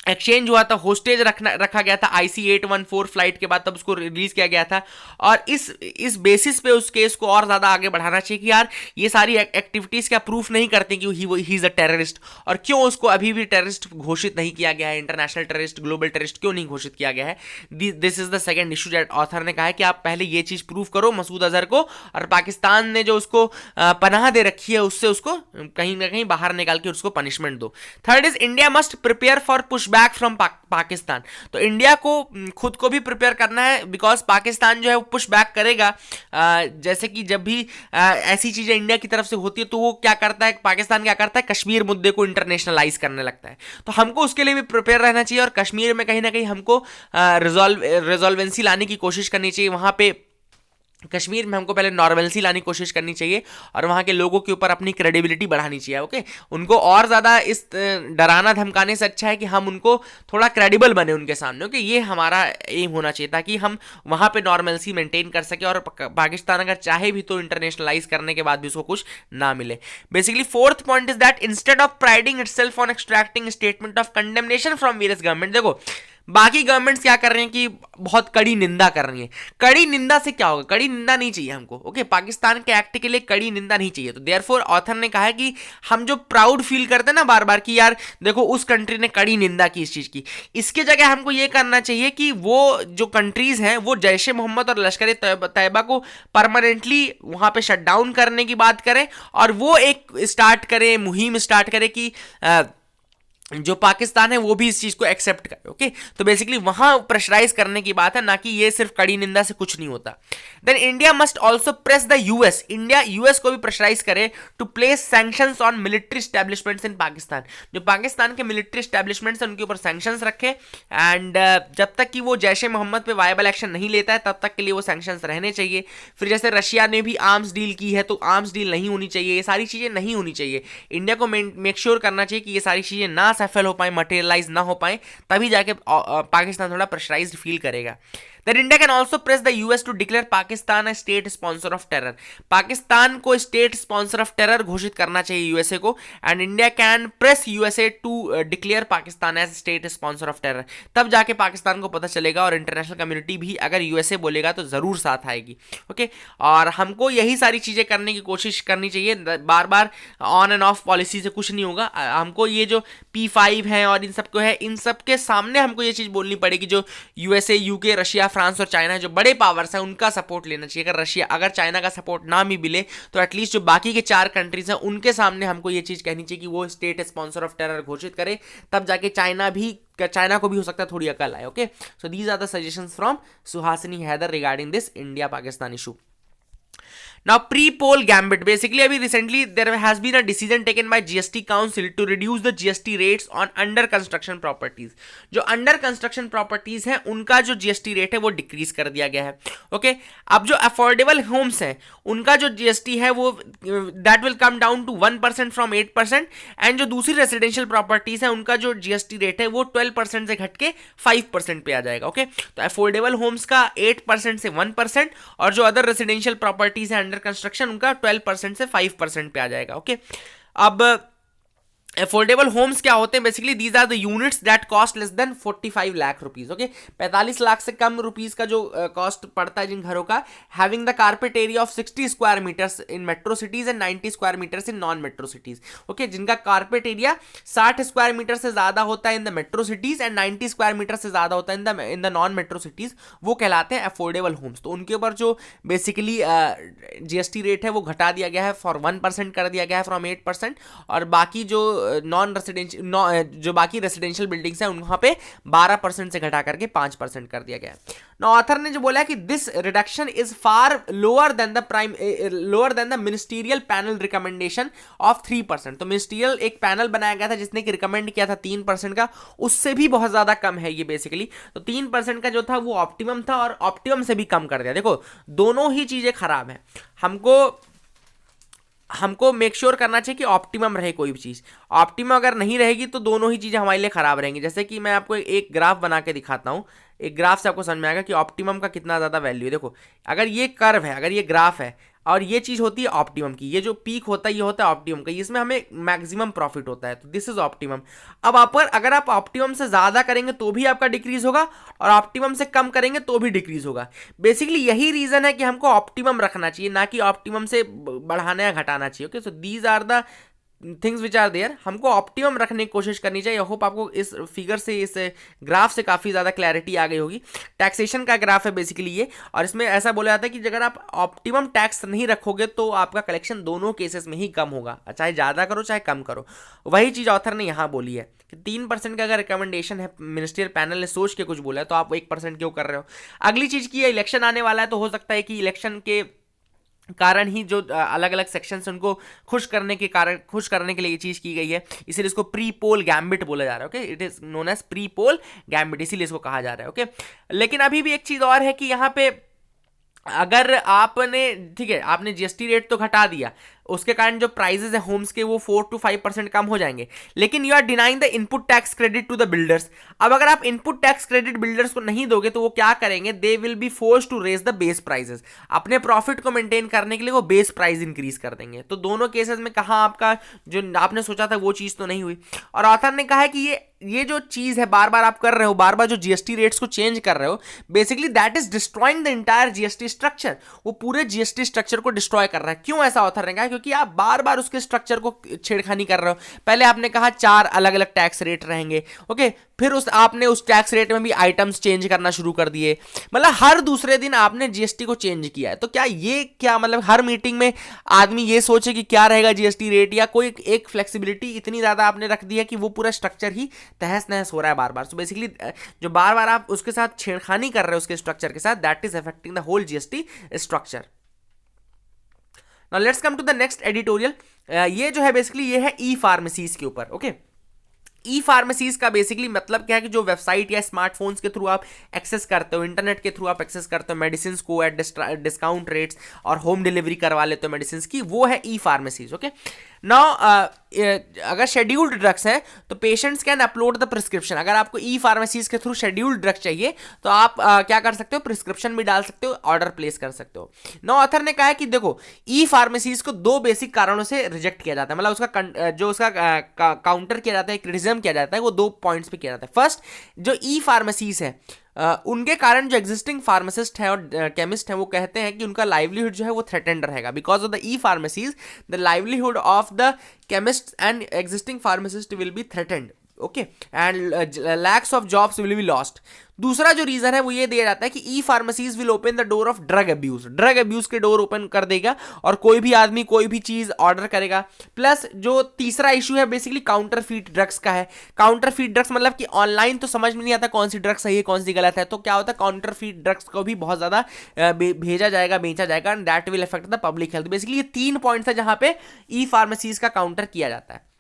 एक्सचेंज हुआ था, होस्टेज रखा गया था IC 814 फ्लाइट के बाद, तब उसको रिलीज किया गया था। और इस बेसिस पे उस केस को और ज्यादा आगे बढ़ाना चाहिए कि यार ये सारी एक्टिविटीज क्या प्रूफ नहीं करती कि ही इज अ टेररिस्ट, और क्यों उसको अभी भी टेररिस्ट घोषित नहीं किया गया है, इंटरनेशनल टेररिस्ट, ग्लोबल टेररिस्ट क्यों नहीं घोषित किया गया है। This is the second issue that author ने कहा है कि आप पहले ये चीज प्रूव करो मसूद अजहर को, और पाकिस्तान ने जो उसको पनाह दे रखी है उससे उसको कहीं ना कहीं बाहर निकाल के उसको पनिशमेंट दो। Third is India must prepare for push back from Pakistan. तो इंडिया को खुद को भी प्रिपेयर करना है, बिकॉज पाकिस्तान जो है वो पुश बैक करेगा। जैसे कि जब भी ऐसी चीजें इंडिया की तरफ से होती है तो वो क्या करता है, पाकिस्तान क्या करता है, कश्मीर मुद्दे को इंटरनेशनलाइज करने लगता है। तो हमको उसके लिए भी प्रिपेयर रहना चाहिए, और कश्मीर में कहीं ना कहीं हमको रिजॉल्वेंसी लाने की कोशिश करनी चाहिए। वहां पे कश्मीर में हमको पहले नॉर्मलसी लाने की कोशिश करनी चाहिए, और वहाँ के लोगों के ऊपर अपनी क्रेडिबिलिटी बढ़ानी चाहिए। ओके, उनको और ज़्यादा इस डराना धमकाने से अच्छा है कि हम उनको थोड़ा क्रेडिबल बने उनके सामने। ओके, ये हमारा एम होना चाहिए ताकि हम वहाँ पे नॉर्मलसी मेंटेन कर सके, और पाकिस्तान अगर चाहे भी तो इंटरनेशनलाइज करने के बाद भी उसको कुछ ना मिले। Basically fourth point is that instead of priding itself on extracting statement of condemnation from various government. देखो बाकी गवर्नमेंट्स क्या कर रहे हैं कि बहुत कड़ी निंदा कर रही हैं। कड़ी निंदा से क्या होगा, कड़ी निंदा नहीं चाहिए हमको। ओके, पाकिस्तान के एक्ट के लिए कड़ी निंदा नहीं चाहिए। तो देयरफॉर ऑथर ने कहा है कि हम जो प्राउड फील करते हैं ना बार बार कि यार देखो उस कंट्री ने कड़ी निंदा की इस चीज की, इसके जगह हमको ये करना चाहिए कि वो जो कंट्रीज हैं वो जैश ए मोहम्मद और लश्कर तैयबा को परमानेंटली वहां पे शट डाउन करने की बात करें, और वो एक स्टार्ट करे, मुहिम स्टार्ट करे कि जो पाकिस्तान है वो भी इस चीज को एक्सेप्ट करे। ओके, तो बेसिकली वहां प्रेशराइज करने की बात है, ना कि ये सिर्फ कड़ी निंदा से कुछ नहीं होता। Then India must also press the US, India US को भी प्रेशराइज करे to place sanctions on military establishments in Pakistan, जो पाकिस्तान के मिलिट्री स्टैब्लिशमेंट्स हैं उनके ऊपर सैंक्शंस रखे, एंड जब तक कि वो जैश ए मोहम्मद पे वायबल एक्शन नहीं लेता है तब तक के लिए वो सैंक्शंस रहने चाहिए। फिर जैसे रशिया ने भी आर्म्स डील की है तो आर्म्स डील नहीं होनी चाहिए, ये सारी चीजें नहीं होनी चाहिए। इंडिया को मेक श्योर करना चाहिए कि ये सारी चीजें ना सफल हो पाए, मटेरियलाइज ना हो पाए, तभी जाके पाकिस्तान थोड़ा प्रेशराइज्ड फील करेगा। That India can also press the US to declare Pakistan a state sponsor of terror. Pakistan को स्टेट स्पॉन्सर ऑफ टेरर घोषित करना चाहिए यूएसए को, and India can press USA to declare Pakistan as state sponsor of terror. तब जाके पाकिस्तान को पता चलेगा और इंटरनेशनल कम्युनिटी भी अगर यूएसए बोलेगा तो जरूर साथ आएगी। ओके, और हमको यही सारी चीजें करने की कोशिश करनी चाहिए। बार बार ऑन एंड ऑफ पॉलिसी से कुछ नहीं होगा। हमको ये जो P5 है और इन सबको है, इन सब के सामने हमको ये चीज बोलनी पड़ेगी, जो यूएसए, यूके, रशिया, फ्रांस और चाइना जो बड़े पावर्स हैं उनका सपोर्ट लेना चाहिए। अगर चाइना का सपोर्ट ना भी मिले तो एटलीस्ट जो बाकी के 4 कंट्रीज हैं उनके सामने हमको ये चीज कहनी चाहिए कि वो स्टेट स्पॉन्सर ऑफ टेरर घोषित करे, तब जाके चाइना को भी हो सकता है थोड़ी अकल आए। Okay, so these are the suggestions from Suhasini Haidar regarding this India Pakistan issue. Now pre-poll gambit, basically अभी recently there has been a decision taken by GST Council to reduce the GST rates on under construction properties. जो under construction properties हैं उनका जो GST rate है वो decrease कर दिया गया है। ओके, अब जो affordable homes हैं उनका जो GST है वो that will come down to 1% from 8%, and जो दूसरी रेसिडेंशियल प्रॉपर्टीज हैं उनका जो GST रेट है वो 12% से घट के 5% पे आ जाएगा। ओके, तो अफोर्डेबल होम्स का 8% से 1%, और जो अदर रेसिडेंशियल प्रॉपर्टीज है कंस्ट्रक्शन उनका 12% से 5% पे आ जाएगा। ओके, अब अफोर्डेबल होम्स क्या होते हैं? Basically these are the units that cost less than 45 lakh rupees. Okay, 45 lakh से कम रुपीज का जो कॉस्ट पड़ता है जिन घरों का, having the carpet area of 60 square metres in metro cities and 90 square metres in non metro cities. Okay, जिनका कारपेट एरिया 60 स्क्वायर मीटर से ज्यादा होता है in the metro cities and 90 square metre से ज्यादा होता है in the non metro cities, वो कहलाते हैं अफोर्डेबल होम्स। तो उनके ऊपर जो बेसिकली जीएसटी रेट है वो घटा दिया गया है, फॉर 1% कर दिया गया है फ्रॉम 8%, और बाकी जो नॉन रेसिडेंशियल जो बाकी रेसिडेंशियल बिल्डिंग्स हैं वहां पे 12% से घटा करके 5% कर दिया गया है। नो ऑथर ने जो बोला है कि this reduction is far lower than the ministerial panel recommendation of 3%। तो मिनिस्टीरियल एक पैनल बनाया गया था जिसने कि रिकमेंड किया था 3% का, उससे भी बहुत ज्यादा कम है ये बेसिकली। तो 3% का जो था वो ऑप्टिमम था, और ऑप्टिमम से भी कम कर दिया। देखो दोनों ही चीजें खराब हैं, हमको मेक श्योर करना चाहिए कि ऑप्टिमम रहे कोई भी चीज़। ऑप्टिमम अगर नहीं रहेगी तो दोनों ही चीज़ें हमारे लिए ख़राब रहेंगी। जैसे कि मैं आपको एक ग्राफ बना के दिखाता हूँ, एक ग्राफ से आपको समझ में आएगा कि ऑप्टिमम का कितना ज़्यादा वैल्यू है। देखो, अगर ये कर्व है, अगर ये ग्राफ है और ये चीज़ होती है ऑप्टिमम की, ये जो पीक होता है ये होता है ऑप्टिमम का, इसमें हमें मैक्सिमम प्रॉफिट होता है, तो दिस इज ऑप्टिमम। अब अगर आप ऑप्टिमम से ज़्यादा करेंगे तो भी आपका डिक्रीज होगा, और ऑप्टिमम से कम करेंगे तो भी डिक्रीज होगा। बेसिकली यही रीज़न है कि हमको ऑप्टिमम रखना चाहिए, ना कि ऑप्टिमम से बढ़ाना या घटाना चाहिए। Okay, so these are the things which are there. हमको ऑप्टिमम रखने की कोशिश करनी चाहिए। आई होप आपको इस फिगर से, इस ग्राफ से काफ़ी ज़्यादा क्लैरिटी आ गई होगी। टैक्सेशन का ग्राफ है बेसिकली ये, और इसमें ऐसा बोला जाता है कि अगर आप ऑप्टिमम टैक्स नहीं रखोगे तो आपका कलेक्शन दोनों केसेस में ही कम होगा, चाहे ज़्यादा करो चाहे कम करो। वही चीज़ ऑथर ने यहाँ बोली है कि 3% का अगर रिकमेंडेशन है, मिनिस्ट्रियल पैनल ने सोच के कुछ बोला है, तो आप 1% क्यों कर रहे हो। अगली चीज़ की इलेक्शन आने वाला है, तो हो सकता है कि इलेक्शन के कारण ही जो अलग अलग सेक्शंस उनको खुश करने के लिए ये चीज़ की गई है, इसीलिए इसको प्री पोल गैम्बिट बोला जा रहा है। Okay, it is known as pre poll gambit, इसीलिए इसको कहा जा रहा है। ओके, लेकिन अभी भी एक चीज़ और है कि यहाँ पे अगर आपने, ठीक है, आपने जीएसटी रेट तो घटा दिया, उसके कारण जो प्राइजेस है होम्स के वो 4 to 5% कम हो जाएंगे, लेकिन you are denying the input tax credit to the builders. अब अगर आप इनपुट टैक्स क्रेडिट बिल्डर्स को नहीं दोगे तो वो क्या करेंगे, they will be force to raise the base prices. अपने प्रॉफिट को मेंटेन करने के लिए वो बेस प्राइस इंक्रीज कर देंगे। तो दोनों केसेस में कहाँ आपका जो आपने सोचा था वो चीज़ तो नहीं हुई। और ऑथर ने कहा है कि ये जो चीज़ है बार बार आप कर रहे हो, बार बार जो जीएसटी रेट्स को चेंज कर रहे हो, basically that is destroying the entire GST structure. वो पूरे जीएसटी स्ट्रक्चर को डिस्ट्रॉय कर रहा है। क्यों ऐसा ऑथर ने कहा? क्योंकि आप बार बार उसके स्ट्रक्चर को छेड़खानी कर रहे हो। पहले आपने कहा 4 अलग अलग टैक्स रेट रहेंगे, ओके, फिर आपने उस टैक्स रेट में भी आइटम्स चेंज करना शुरू कर दिए, मतलब हर दूसरे दिन आपने जीएसटी को चेंज किया है। तो क्या मतलब हर मीटिंग में आदमी ये सोचे कि क्या रहेगा जीएसटी रेट, या कोई एक फ्लेक्सिबिलिटी इतनी ज्यादा आपने रख दी है कि वो पूरा स्ट्रक्चर ही तहस नहस हो रहा है बार बार। सो बेसिकली जो बार बार आप उसके साथ छेड़खानी कर रहे हो उसके स्ट्रक्चर के साथ, that is affecting the whole GST structure. Now let's come to the next editorial. ये जो है बेसिकली ये है ई फार्मेसीज के ऊपर, ओके। ई फार्मेसीज का बेसिकली मतलब क्या है कि जो वेबसाइट या स्मार्टफोन्स के थ्रू आप एक्सेस करते हो, इंटरनेट के थ्रू आप एक्सेस करते हो मेडिसिन को एट डिस्काउंट रेट्स और होम डिलीवरी करवा लेते हो मेडिसिन की, वो है ई फार्मेसीज, ओके। नाउ अगर शेड्यूल्ड ड्रग्स हैं तो patients can upload the prescription. अगर आपको ई फार्मेसीज के थ्रू शेड्यूल्ड ड्रग्स चाहिए तो आप क्या कर सकते हो, प्रिस्क्रिप्शन भी डाल सकते हो, ऑर्डर प्लेस कर सकते हो। नाउ ऑथर ने कहा है कि देखो ई फार्मेसीज को 2 बेसिक कारणों से रिजेक्ट किया जाता है, मतलब उसका जो उसका काउंटर किया जाता है, क्रिटिसिज्म किया जाता है, वो 2 पॉइंट्स पे किया जाता है। फर्स्ट, जो ई फार्मेसीज है उनके कारण जो एग्जिस्टिंग फार्मासिस्ट हैं और केमिस्ट हैं वो कहते हैं कि उनका लाइवलीहुड जो है वो थ्रेटेंड रहेगा। Because of the e pharmacies the livelihood of the chemist and existing pharmacist will be threatened, okay, and lakhs of jobs will be lost. दूसरा जो रीजन है वो ये दिया जाता है कि e pharmacies will open the door of drug abuse. Drug abuse के डोर ओपन कर देगा और कोई भी आदमी कोई भी चीज ऑर्डर करेगा। प्लस जो तीसरा इशू है बेसिकली काउंटरफीट ड्रग्स का है। काउंटरफीट ड्रग्स मतलब कि ऑनलाइन तो समझ में नहीं आता कौन सी ड्रग सही है कौन सी गलत है, तो क्या होता है काउंटरफीट ड्रग्स को भी बहुत ज्यादा भेजा जाएगा, बेचा जाएगा, and that will affect the public health. Basically ये 3 पॉइंट्स है जहां पे ई फार्मेसीज का काउंटर किया जाता है।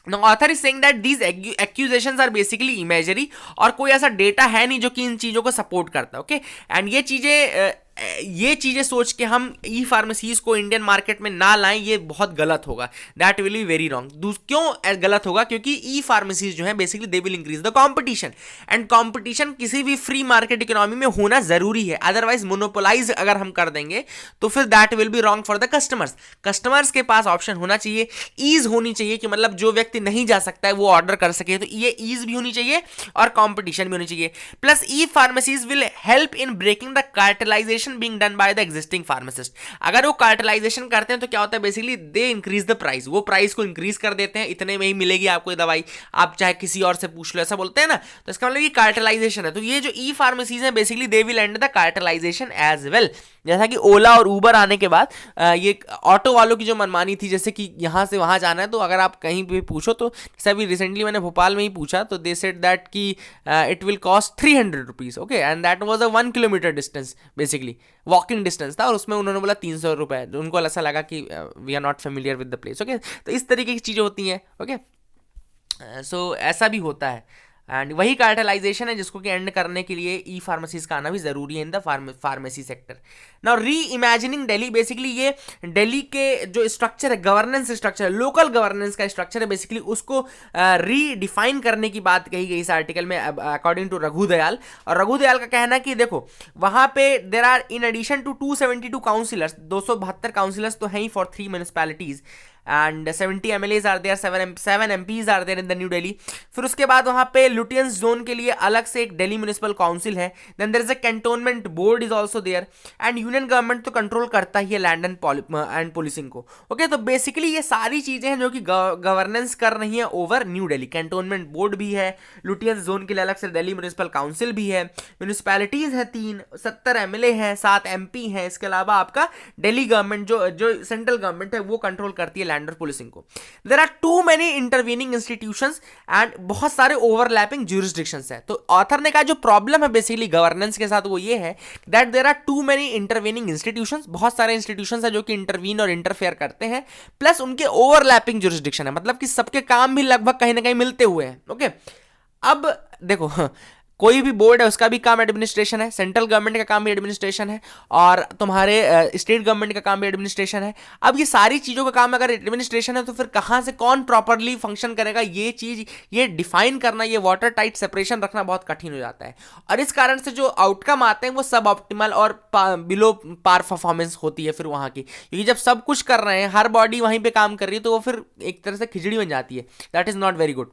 Now, author is saying that these accusations are basically imaginary और कोई ऐसा डेटा है नहीं जो कि इन चीजों को सपोर्ट करता है, ओके। एंड ये चीजें सोच के हम ई फार्मेसीज को इंडियन मार्केट में ना लाएं, ये बहुत गलत होगा, that will be very wrong. क्यों गलत होगा? क्योंकि ई फार्मेसीज जो है basically they will increase the competition, and competition किसी भी फ्री मार्केट इकोनॉमी में होना जरूरी है। अदरवाइज मोनोपोलाइज अगर हम कर देंगे तो फिर that will be wrong for the customers. Customers के पास ऑप्शन होना चाहिए, ईज होनी चाहिए कि मतलब जो व्यक्ति नहीं जा सकता है वो ऑर्डर कर सके, तो ये ईज भी होनी चाहिए और कंपटीशन भी होनी चाहिए। Plus e pharmacies will help in breaking the cartelisation being done by the existing pharmacist। अगर वो कार्टेलाइजेशन करते हैं तो क्या होता है basically they increase the price, वो प्राइस को इंक्रीज कर देते हैं, इतने में ही मिलेगी आपको ये दवाई, आप चाहे किसी और से पूछ लो, ऐसा बोलते हैं ना। तो इसका मतलब ये कार्टेलाइजेशन है। तो ये जो ई फार्मेसीज है basically they will end the cartelisation as well. जैसा कि ओला और उबर आने के बाद ये ऑटो वालों की जो मनमानी थी, जैसे कि यहाँ से वहाँ जाना है तो अगर आप कहीं भी पूछो, तो जैसे अभी रिसेंटली मैंने भोपाल में ही पूछा तो दे सेड दैट कि it will cost 300 rupees, okay, and that was a 1 kilometre distance, basically walking distance था, और उसमें उन्होंने बोला 300 रुपये। उनको ऐसा लगा कि we are not familiar with the place, okay. तो इस तरीके की चीज़ें होती हैं, ओके। सो ऐसा भी होता है, एंड वही कार्टेलाइजेशन है जिसको कि एंड करने के लिए ई फार्मेसीज का आना भी जरूरी है in the pharmacy sector. Now री इमेजिनिंग दिल्ली, बेसिकली ये दिल्ली के जो स्ट्रक्चर है, गवर्नेंस स्ट्रक्चर है, लोकल गवर्नेंस का स्ट्रक्चर है, बेसिकली उसको रीडिफाइन करने की बात कही गई इस आर्टिकल में अकॉर्डिंग टू रघु दयाल। और रघु दयाल का कहना है कि देखो वहां पे there are in addition to 272 councillors, 272 councillors तो हैं ही for 3 municipalities, and 70 MLAs are there, 7 MPs are there in the New Delhi. फिर उसके बाद वहां पे लुटियंस जोन के लिए अलग से एक दिल्ली म्युनिसिपल काउंसिल है, then there is a cantonment board is also there, and union government तो कंट्रोल करता ही है लैंड एंड पुलिसिंग को, ओके। तो बेसिकली ये सारी चीजें हैं जो कि गवर्नेंस कर रही है over new Delhi. Cantonment board भी है, लुटियंस जोन के लिए अलग से दिल्ली म्युनिसिपल काउंसिल भी है, म्यूनिसपैलिटीज है 3, 70 MLA है, 7 MP है, इसके अलावा आपका दिल्ली गवर्नमेंट जो सेंट्रल गवर्नमेंट है वो कंट्रोल करती है लैंड और पुलिसिंग को। There are too many intervening institutions and बहुत सारे ओवरलैपिंग ज्यूरिसडिक्शंस है। तो ऑथर ने कहा जो प्रॉब्लम है बेसिकली गवर्नेंस के साथ वो ये है that there are too many intervening institutions, बहुत सारे इंस्टीट्यूशंस है जो कि इंटरवीन और इंटरफेयर करते हैं, प्लस उनके ओवरलैपिंग ज्यूरिसडिक्शन है, मतलब कि सबके काम भी लगभग कहीं ना कहीं मिलते हुए हैं, ओके। अब देखो कोई भी बोर्ड है उसका भी काम एडमिनिस्ट्रेशन है, सेंट्रल गवर्नमेंट का काम भी एडमिनिस्ट्रेशन है, और तुम्हारे स्टेट गवर्नमेंट का काम भी एडमिनिस्ट्रेशन है। अब ये सारी चीज़ों का काम अगर एडमिनिस्ट्रेशन है तो फिर कहाँ से कौन प्रॉपरली फंक्शन करेगा, ये चीज़ ये डिफाइन करना, ये वाटर टाइट सेपरेशन रखना बहुत कठिन हो जाता है, और इस कारण से जो आउटकम आते हैं वो सब ऑप्टिमल और बिलो पार परफॉर्मेंस होती है फिर वहाँ की, क्योंकि जब सब कुछ कर रहे हैं, हर बॉडी वहीं पर काम कर रही है, तो वो फिर एक तरह से खिचड़ी बन जाती है, that is not very good.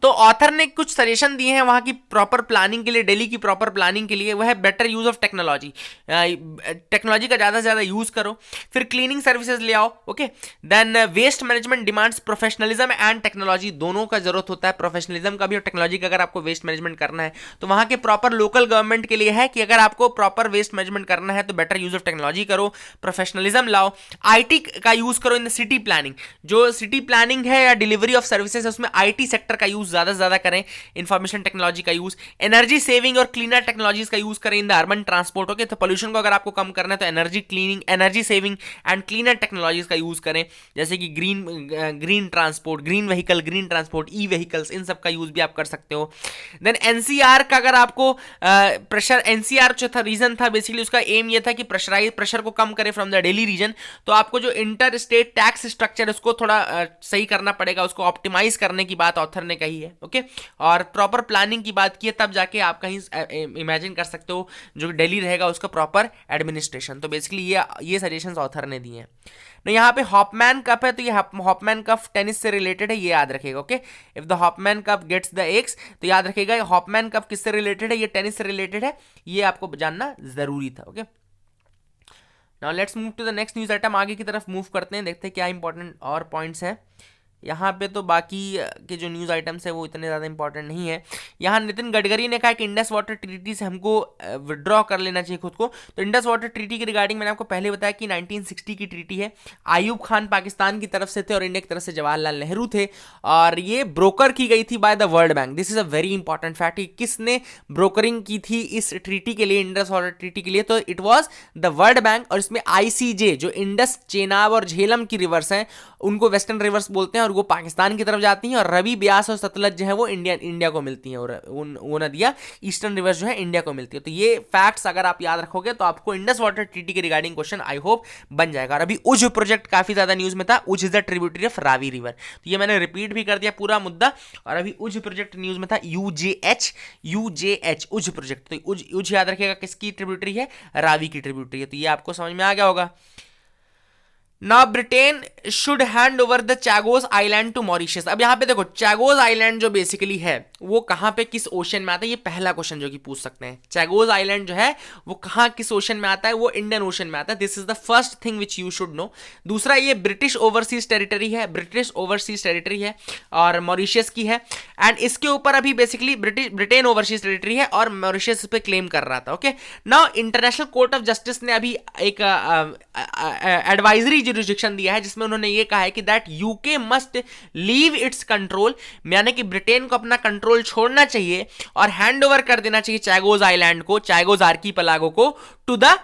तो ऑथर ने कुछ सजेशन दिए हैं वहां की प्रॉपर प्लानिंग के लिए, दिल्ली की प्रॉपर प्लानिंग के लिए। वह है better use of technology, technology का ज्यादा से ज्यादा यूज करो। फिर क्लीनिंग सर्विसेज ले आओ, okay. Then waste management demands professionalism and technology, दोनों का जरूरत होता है, प्रोफेशनलिज्म का भी और टेक्नोलॉजी का। अगर आपको वेस्ट मैनेजमेंट करना है तो वहां के प्रॉपर लोकल गवर्नमेंट के लिए है कि अगर आपको प्रॉपर वेस्ट मैनेजमेंट करना है तो बेटर यूज ऑफ टेक्नोलॉजी करो, प्रोफेशनलिज्म लाओ। आईटी का यूज करो इन द सिटी प्लानिंग, जो सिटी प्लानिंग है या डिलीवरी ऑफ सर्विसेज है उसमें आईटी सेक्टर का यूज ज्यादा से ज्यादा करें, इंफॉर्मेशन टेक्नोलॉजी का यूज। एनर्जी सेविंग और क्लीनर टेक्नोलॉजीज का यूज करें in the urban transport, okay. तो पोल्यूशन को अगर आपको कम करना है तो energy cleaning, energy saving and cleaner technologies का यूज करें, जैसे कि green transport, green vehicle, green transport, e vehicles, इन सब का यूज भी आप कर सकते हो। देन एनसीआर का अगर आपको प्रेशर, एनसीआर जो था रीजन था बेसिकली उसका एम ये था कि प्रेशर को कम करे फ्रॉम द दिल्ली रीजन। तो आपको जो इंटर स्टेट टैक्स स्ट्रक्चर उसको थोड़ा सही करना पड़ेगा, उसको ऑप्टिमाइज करने की बात ऑथर ने कही है, ओके। और प्रॉपर प्लानिंग की बात की है, तब जाके आप कहीं इमेजिन कर सकते हो जो दिल्ली रहेगा उसका प्रॉपर एडमिनिस्ट्रेशन। तो बेसिकली ये सजेशंस ऑथर ने दिए हैं। तो यहाँ पे हॉपमैन कप है, तो ये हॉपमैन कप टेनिस से रिलेटेड है, ये याद रखेगा, okay. If the Hopman cup gets the axe, तो याद रखेगा हॉपमैन कप किससे रिलेटेड है, ये टेनिस से रिलेटेड है, ये आपको जानना जरूरी था, okay. Now let's move to the next news item, आगे की तरफ मूव करते हैं, देखते हैं क्या इंपॉर्टेंट और पॉइंट्स हैं यहाँ पे। तो बाकी के जो न्यूज़ आइटम्स है वो इतने ज़्यादा इंपॉर्टेंट नहीं है। यहाँ नितिन गडकरी ने कहा कि इंडस वाटर ट्रीटी से हमको विड्रॉ कर लेना चाहिए खुद को। तो इंडस वाटर ट्रीटी के रिगार्डिंग मैंने आपको पहले बताया कि 1960 की ट्रीटी है। आयूब खान पाकिस्तान की तरफ से थे और इंडिया की तरफ से जवाहरलाल नेहरू थे, और ये ब्रोकर की गई थी by the world bank. This is a very important fact, किसने ब्रोकरिंग की थी इस ट्रीटी के लिए, इंडस वाटर ट्रीटी के लिए, तो it was the world bank. और इसमें ICJ जो इंडस, चेनाब और झेलम की रिवर्स हैं उनको वेस्टर्न रिवर्स बोलते हैं, और वो पाकिस्तान की तरफ जाती हैं, और रवि, ब्यास और सतलज जो है वो इंडिया को मिलती हैं, और वो नदियां ईस्टर्न रिवर्स जो है इंडिया को मिलती है। तो ये फैक्ट्स अगर आप याद रखोगे तो आपको इंडस वाटर ट्रीटी के रिगार्डिंग क्वेश्चन आई होप बन जाएगा। और अभी उज प्रोजेक्ट काफी ज्यादा न्यूज में था, उज is the tributary of Ravi river, तो ये मैंने रिपीट भी कर दिया पूरा मुद्दा। और अभी उज प्रोजेक्ट न्यूज में था, UJH उज प्रोजेक्ट। तो उज याद रखिएगा किसकी ट्रिब्यूटरी है, रावी की ट्रिब्यूटरी है। तो ये आपको समझ में आ गया होगा। Now Britain should hand over the Chagos island to Mauritius. अब यहाँ पे देखो चैगोस आइलैंड जो बेसिकली है वो कहाँ पे किस ओशन में आता है, ये पहला क्वेश्चन जो कि पूछ सकते हैं। चैगोस आइलैंड जो है वो कहाँ किस ओशन में आता है, वो इंडियन ओशन में आता है। This is the first thing which you should know. दूसरा, ये ब्रिटिश ओवरसीज टेरिटरी है, ब्रिटिश ओवरसीज टेरिटरी है और मॉरिशस की है। एंड इसके ऊपर अभी बेसिकली ब्रिटेन ओवरसीज टेरिटरी है और मॉरिशस पे क्लेम कर रहा था, okay. Now international court of justice ने अभी एक एडवाइजरी जुरिस्डिक्शन दिया है जिसमें उन्होंने ये कहा है कि that UK must leave its control, यानी कि ब्रिटेन को अपना कंट्रोल छोड़ना चाहिए और हैंड ओवर कर देना चाहिए चैगोस आइलैंड को, चैगोस आर्कीपेलागो को, to the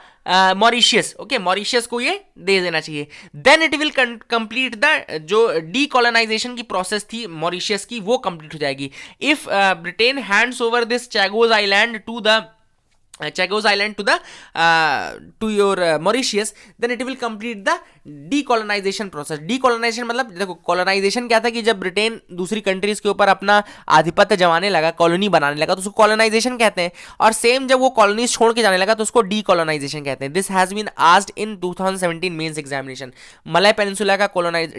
Mauritius, okay. Mauritius को ये दे देना चाहिए। Then it will complete the जो डीकोलोनाइजेशन की प्रोसेस थी मॉरिशस की, वो कंप्लीट हो जाएगी। If Britain hands over this Chagos island to the Chagos Island to your Mauritius, then it will complete the decolonization process. Decolonization मतलब देखो colonisation क्या था कि जब ब्रिटेन दूसरी कंट्रीज के ऊपर अपना आधिपत्य जमाने लगा, कॉलोनी बनाने लगा, तो उसको कॉलोनाइजेशन कहते हैं। और सेम जब वो कॉलोनीज छोड़ के जाने लगा तो उसको डीकोलोनाइजेशन कहते हैं। This has been asked in 2017 mains examination. Malay peninsula का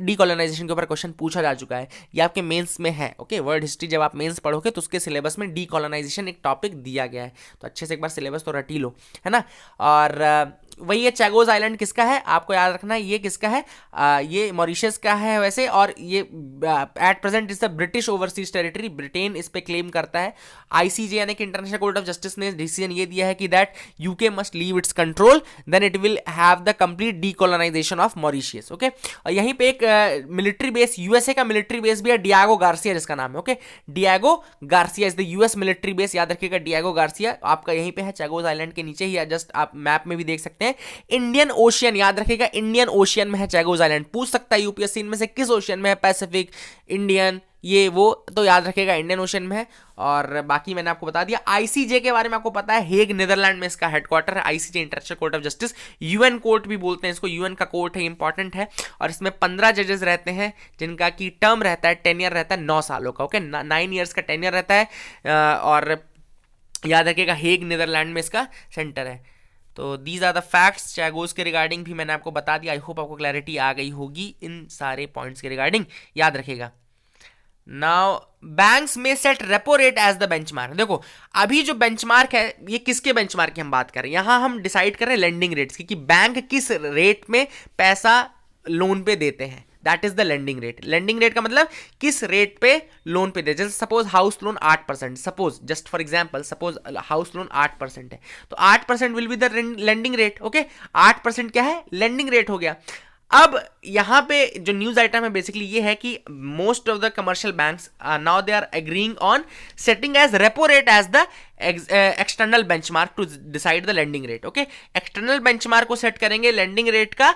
डीकोलोनाइजेशन के ऊपर क्वेश्चन पूछा जा चुका है, ये आपके मेंस में है, ओके। वर्ल्ड हिस्ट्री जब आप मेंस पढ़ोगे तो उसके सिलेबस में डीकोलोनाइजेशन एक टॉपिक दिया गया है, तो अच्छे से एक बार सिलेबस तो रटी लो, है ना। और वही है चैगोस आइलैंड किसका है आपको याद रखना है, ये किसका है, ये मॉरिशस का है वैसे। और ये at present is the British overseas territory, Britain इस पे क्लेम करता है। ICJ यानी कि इंटरनेशनल कोर्ट ऑफ जस्टिस ने डिसीजन ये दिया है कि that UK must leave its control, then it will have the complete decolonisation of Mauritius, okay. और यहीं पे एक मिलिट्री बेस, यूएसए का मिलिट्री बेस भी है, डियागो गार्सिया जिसका नाम है, okay. Diego Garcia is the US military base, याद रखिएगा डियागो गार्सिया आपका यहीं पे है, चैगोस आइलैंड के नीचे ही, जस्ट आप मैप में भी देख सकते हैं। इंडियन ओशियन, याद रखिएगा इंडियन ओशियन में है चैगोस आइलैंड। पूछ सकता है यूपीएससी इनमें से किस ओशियन में है, पैसिफिक, इंडियन, ये वो, तो याद रखिएगा इंडियन ओशन में है। और बाकी मैंने आपको बता दिया। ICJ के बारे में आपको पता है, हेग नीदरलैंड में इसका हेडक्वार्टर है। ICJ international court of justice, UN court भी बोलते हैं इसको, UN का कोर्ट है, इंपॉर्टेंट है। और इसमें 15 जजेस रहते हैं जिनका की टर्म रहता है, टेन्योर रहता है 9 सालों का, ओके। 9 ईयर्स का टेन्योर रहता है। और याद रखिएगा हेग नीदरलैंड में इसका सेंटर है। तो दीज आर द फैक्ट्स चैगोस के रिगार्डिंग भी मैंने आपको बता दिया। आई होप आपको क्लैरिटी आ गई होगी इन सारे पॉइंट्स के रिगार्डिंग, याद रखिएगा। नाउ बैंक्स में set repo rate as the benchmark. देखो अभी जो बेंचमार्क है ये किसके बेंचमार्क की हम बात कर रहे हैं, यहां हम डिसाइड कर रहे हैं लेंडिंग रेट्स की, कि बैंक किस रेट में पैसा लोन पे देते हैं, that is the lending rate. Lending rate का मतलब किस रेट पे लोन पे दे, जैसे suppose house loan 8%, suppose just for example suppose house loan 8% है, तो 8% will be the lending rate. Okay 8% क्या है, लेंडिंग रेट हो गया। अब यहां पे जो न्यूज आइटम है बेसिकली ये है कि most of the commercial banks now they are agreeing on setting as repo rate as the external benchmark to decide the lending rate. Okay external benchmark को सेट करेंगे लेंडिंग रेट का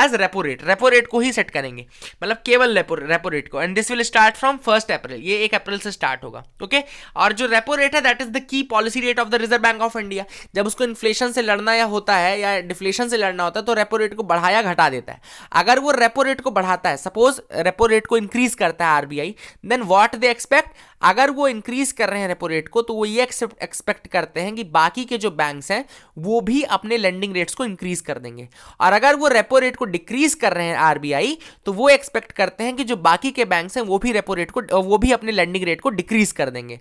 as repo rate को ही set करेंगे, मतलब केवल repo rate को। And this will start from 1 April, ये 1 अप्रैल से स्टार्ट होगा। ओके और जो रेपो रेट है that is the key policy rate of the reserve bank of India. जब उसको इन्फ्लेशन से लड़ना या होता है या डिफ्लेशन से लड़ना होता है तो रेपो रेट को बढ़ाया घटा देता है। अगर वो रेपो रेट को बढ़ाता है, सपोज रेपो रेट को इंक्रीज करता है RBI, then what they expect, अगर वो इंक्रीज कर रहे हैं रेपो रेट को तो वो ये एक्सपेक्ट करते हैं कि बाकी के जो बैंक्स हैं वो भी अपने लेंडिंग रेट्स को इंक्रीज कर देंगे। और अगर वो रेपो रेट को डिक्रीज कर रहे हैं आरबीआई तो वो एक्सपेक्ट करते हैं कि जो बाकी के बैंक्स हैं वो भी रेपो रेट को, वो भी अपने लेंडिंग रेट को डिक्रीज कर देंगे।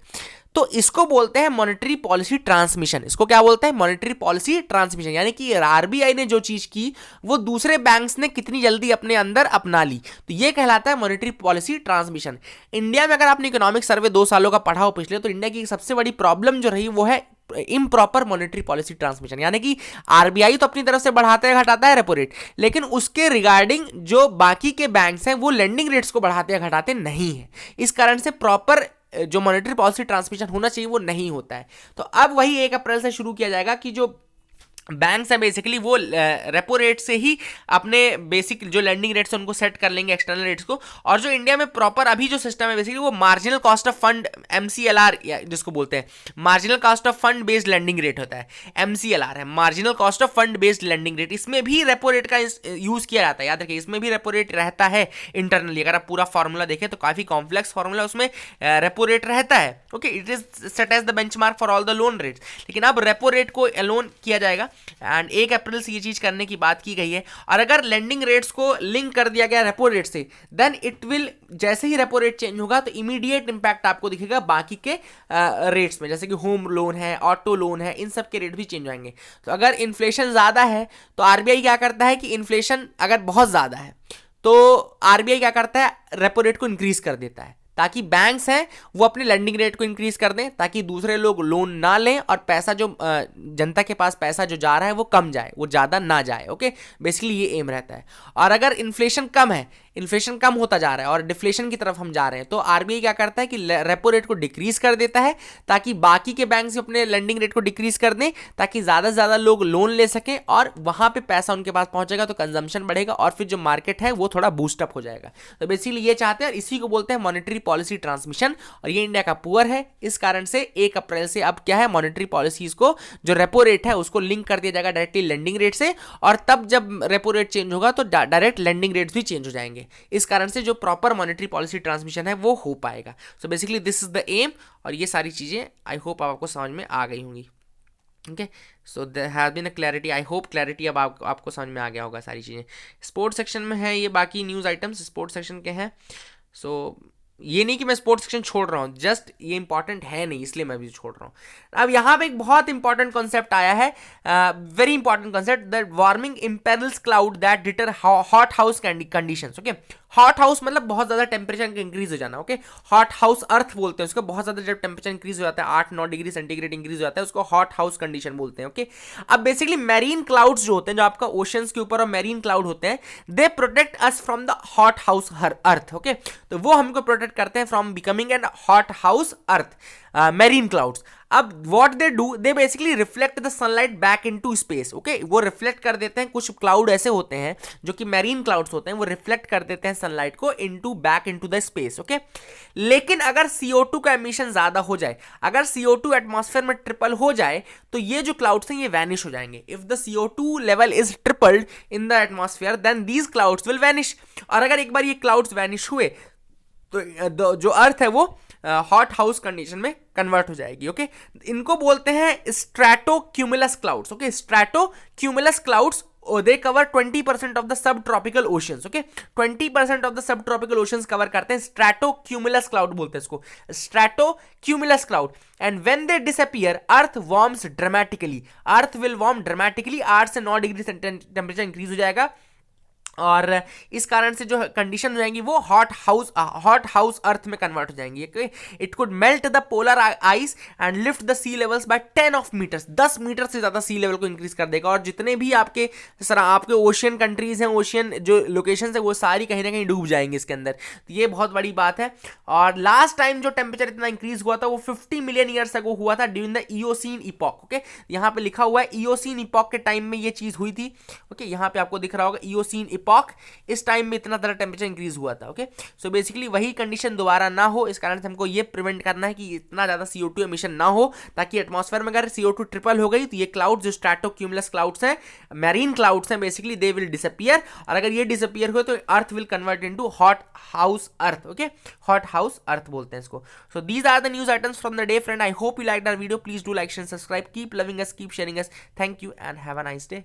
तो इसको बोलते हैं मॉनेटरी पॉलिसी ट्रांसमिशन। इसको क्या बोलते हैं, मॉनेटरी पॉलिसी ट्रांसमिशन, यानी कि आरबीआई ने जो चीज की वो दूसरे बैंक्स ने कितनी जल्दी अपने अंदर अपना ली, तो ये कहलाता है मॉनेटरी पॉलिसी ट्रांसमिशन। इंडिया में अगर आपने इकोनॉमिक सर्वे 2 सालों का पढ़ा हो पिछले, तो इंडिया की सबसे बड़ी प्रॉब्लम जो रही वो है इम्प्रॉपर मॉनेटरी पॉलिसी ट्रांसमिशन, यानी कि आरबीआई तो अपनी तरफ से बढ़ाता है घटाता है रेपो रेट, लेकिन उसके रिगार्डिंग जो बाकी के बैंक्स हैं वो लेंडिंग रेट्स को बढ़ाते या घटाते नहीं है। इस कारण से प्रॉपर जो मॉनेटरी पॉलिसी ट्रांसमिशन होना चाहिए वो नहीं होता है। तो अब वही 1 अप्रैल से शुरू किया जाएगा कि जो बैंक्स हैं बेसिकली वो रेपो रेट से ही अपने बेसिक जो लेंडिंग रेट्स हैं उनको सेट कर लेंगे एक्सटर्नल रेट्स को। और जो इंडिया में प्रॉपर अभी जो सिस्टम है बेसिकली वो marginal cost of fund MCLR जिसको बोलते हैं, marginal cost of fund based lending rate होता है, एमसीएलआर है marginal cost of fund based lending rate. इसमें भी रेपो रेट का यूज किया जाता है, याद रखिए इसमें भी रेपो रेट रहता है इंटरनली। अगर आप पूरा फॉर्मूला देखें तो काफी कॉम्प्लेक्स फॉर्मूला, उसमें रेपो रेट रहता है। Okay it is set as the benchmark for all the loan rates, लेकिन अब रेपो रेट को अलोन किया जाएगा एंड 1 अप्रैल से ये चीज करने की बात की गई है। और अगर लेंडिंग रेट्स को लिंक कर दिया गया रेपो रेट से, देन इट विल, जैसे ही रेपो रेट चेंज होगा तो इमीडिएट इंपैक्ट आपको दिखेगा बाकी के रेट्स में, जैसे कि होम लोन है, ऑटो लोन है, इन सब के रेट भी चेंज होंगे। तो अगर इन्फ्लेशन ज्यादा है तो आरबीआई क्या करता है कि इन्फ्लेशन अगर बहुत ज्यादा है तो आरबीआई क्या करता है, रेपो रेट को इंक्रीज कर देता है, ताकि बैंक्स हैं वो अपने लेंडिंग रेट को इंक्रीज कर दें, ताकि दूसरे लोग लोन ना लें और पैसा जो जनता के पास पैसा जो जा रहा है वो कम जाए, वो ज़्यादा ना जाए। ओके बेसिकली ये एम रहता है। और अगर इन्फ्लेशन कम है, इन्फ्लेशन कम होता जा रहा है और डिफ्लेशन की तरफ हम जा रहे हैं, तो आरबीआई क्या करता है कि रेपो रेट को डिक्रीज कर देता है, ताकि बाकी के बैंक्स अपने लेंडिंग रेट को डिक्रीज कर दें, ताकि ज़्यादा से ज़्यादा लोग लोन ले सकें और वहाँ पे पैसा उनके पास पहुँचेगा तो कंजम्पशन बढ़ेगा और फिर जो मार्केट है वो थोड़ा बूस्टअप हो जाएगा। तो बेसिकली ये चाहते हैं और इसी को बोलते हैं मॉनेटरी पॉलिसी ट्रांसमिशन, और ये इंडिया का पुअर है। इस कारण से 1 अप्रैल से अब क्या है, मॉनेटरी पॉलिसीज को जो रेपो रेट है उसको लिंक कर दिया जाएगा डायरेक्टली लेंडिंग रेट से, और तब जब रेपो रेट चेंज होगा तो डायरेक्ट लेंडिंग रेट्स भी चेंज हो जाएंगे। इस कारण से जो प्रॉपर मॉनेटरी पॉलिसी ट्रांसमिशन है वो हो पाएगा। So basically this is the aim, और ये सारी चीजें आई होप आपको समझ में आ गई होंगी। Okay so there has been a clarity, I hope clarity अब आपको समझ में आ गया होगा सारी चीज़ें। स्पोर्ट्स सेक्शन में है ये, बाकी न्यूज़ आइटम्स स्पोर्ट्स सेक्शन के हैं। सो ये नहीं कि मैं स्पोर्ट्स सेक्शन छोड़ रहा हूँ, जस्ट ये इंपॉर्टेंट है नहीं इसलिए मैं भी छोड़ रहा हूँ। अब यहाँ पे एक बहुत इंपॉर्टेंट कॉन्सेप्ट आया है, very important concept, that warming imperils cloud that deter hot house conditions. Okay hot house मतलब बहुत ज़्यादा टेम्परेचर का इंक्रीज हो जाना। ओके हॉट हाउस अर्थ बोलते हैं उसको, बहुत ज़्यादा जब टेम्परेचर इंक्रीज हो जाता है 8-9 डिग्री सेंटीग्रेड इंक्रीज हो जाता है उसको हॉट हाउस कंडीशन बोलते हैं। ओके अब बेसिकली मैरीन क्लाउड्स जो होते हैं, जो आपका ओशंस के ऊपर और मैरीन क्लाउड होते हैं, they protect us from the hot house earth. Okay तो वो हमको प्रोटेक्ट करते हैं from becoming an hot house earth marine clouds. अब what they do, they basically reflect the sunlight back into space. Okay वो reflect कर देते हैं, कुछ क्लाउड ऐसे होते हैं जो कि मैरीन क्लाउड्स होते हैं, वो रिफ्लेक्ट कर देते हैं सनलाइट को back into the space. Okay लेकिन अगर CO2 का एमिशन ज्यादा हो जाए, अगर CO2 एटमॉस्फेयर में ट्रिपल हो जाए तो ये जो क्लाउड्स हैं ये वैनिश हो जाएंगे। If the CO2 level is tripled in the atmosphere then these clouds will vanish. और अगर एक बार ये क्लाउड्स वैनिश हुए तो जो अर्थ है वो हॉट हाउस कंडीशन में कन्वर्ट हो जाएगी। ओके इनको बोलते हैं stratocumulus clouds. Okay stratocumulus clouds they cover 20% of the sub tropical oceans, okay 20% of the sub tropical oceans cover करते हैं। स्ट्रेटो क्यूमुलस क्लाउड बोलते हैं इसको, stratocumulus cloud. And when they disappear earth warms dramatically, earth will warm dramatically, 8 से 9 degree temperature increase हो जाएगा और इस कारण से जो कंडीशन हो जाएंगी वो हॉट हाउस अर्थ में कन्वर्ट हो जाएंगी। It could melt the polar ice and lift the sea levels by 10 of metres, 10 metre से ज्यादा सी लेवल को इंक्रीज कर देगा। और जितने भी आपके ओशियन कंट्रीज हैं, ओशियन जो लोकेशन है वो सारी कहीं ना कहीं डूब जाएंगे इसके अंदर। तो ये बहुत बड़ी बात है। और लास्ट टाइम जो टेम्परेचर इतना इंक्रीज हुआ था वो 50 मिलियन ईयर्स अगो हुआ था during the Eocene epoch. Okay, यहाँ पे लिखा हुआ है ईओसीन इपॉक के टाइम में ये चीज हुई थी। ओके, यहाँ पे आपको दिख रहा होगा ईओसीन इपॉक, इस टाइम में इतना ज्यादा टेम्परेचर इंक्रीज हुआ था। ओके, सो बेसिकली वही कंडीशन दोबारा ना हो, इस कारण से हमको ये प्रिवेंट करना है कि इतना ज्यादा CO2 एमिशन ना हो, ताकि एटमॉस्फेयर में अगर CO2 ट्रिपल हो गई तो ये क्लाउड्स जो स्ट्रैटोक्यूमुलस क्लाउड्स हैं, मैरीन क्लाउड्स हैं, बेसिकली दे विल डिसअपीयर। और अगर ये डिसअपीयर हुए तो earth will convert into hot house earth. Okay, hot house earth बोलते हैं इसको। So these are the news items from the day friend. I hope you liked our video. Please do like and subscribe, keep loving us, keep sharing us. Thank you and have a nice day.